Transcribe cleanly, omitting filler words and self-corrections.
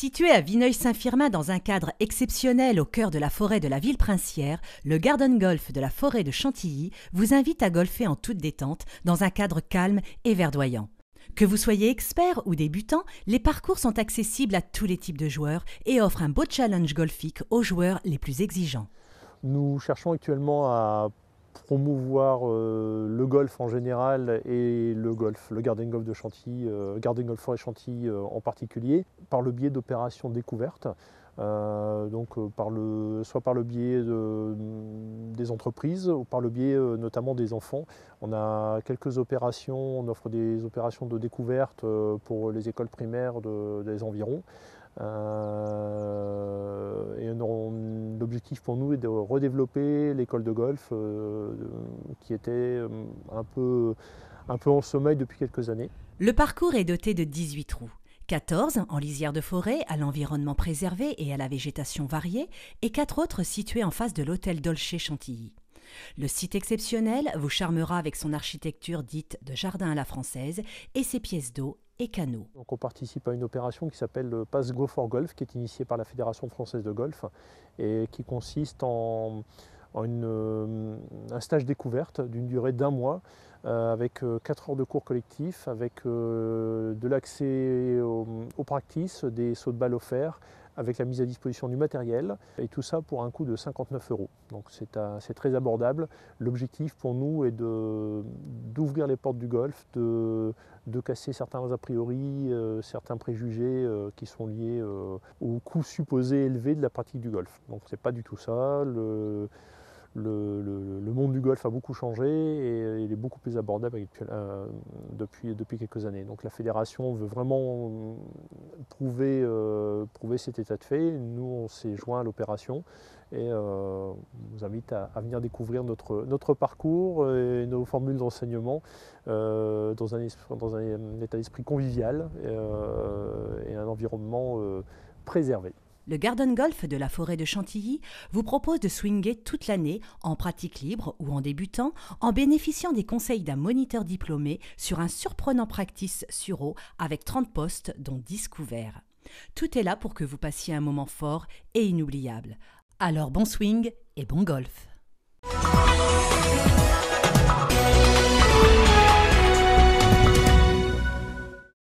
Situé à Vineuil-Saint-Firmin dans un cadre exceptionnel au cœur de la forêt de la ville princière, le Garden Golf de la forêt de Chantilly vous invite à golfer en toute détente dans un cadre calme et verdoyant. Que vous soyez expert ou débutant, les parcours sont accessibles à tous les types de joueurs et offrent un beau challenge golfique aux joueurs les plus exigeants. Nous cherchons actuellement à promouvoir le golf en général et le Garden Golf de Chantilly, Garden Golf Forêt Chantilly en particulier, par le biais d'opérations découvertes. Soit par le biais des entreprises ou par le biais notamment des enfants. On a quelques opérations, on offre des opérations de découverte pour les écoles primaires des environs. L'objectif pour nous est de redévelopper l'école de golf qui était un peu en sommeil depuis quelques années. Le parcours est doté de 18 trous. 14 en lisière de forêt, à l'environnement préservé et à la végétation variée, et 4 autres situés en face de l'hôtel Dolce Chantilly. Le site exceptionnel vous charmera avec son architecture dite de jardin à la française et ses pièces d'eau et canaux. Donc on participe à une opération qui s'appelle le Pass Go for Golf, qui est initiée par la Fédération française de golf et qui consiste en un stage découverte d'une durée d'1 mois avec 4 heures de cours collectifs, avec de l'accès aux practices, des sauts de balles offerts, avec la mise à disposition du matériel, et tout ça pour un coût de 59 €. Donc c'est très abordable. L'objectif pour nous est d'ouvrir les portes du golf, de casser certains a priori, certains préjugés qui sont liés au coût supposé élevé de la pratique du golf. Donc c'est pas du tout ça. Le monde du golf a beaucoup changé et il est beaucoup plus abordable depuis quelques années. Donc la fédération veut vraiment prouver cet état de fait. Nous, on s'est joint à l'opération et on vous invite à venir découvrir notre parcours et nos formules d'enseignement dans un état d'esprit convivial et un environnement préservé. Le Garden Golf de la forêt de Chantilly vous propose de swinger toute l'année en pratique libre ou en débutant, en bénéficiant des conseils d'un moniteur diplômé sur un surprenant practice sur eau avec 30 postes dont 10 couverts. Tout est là pour que vous passiez un moment fort et inoubliable. Alors bon swing et bon golf.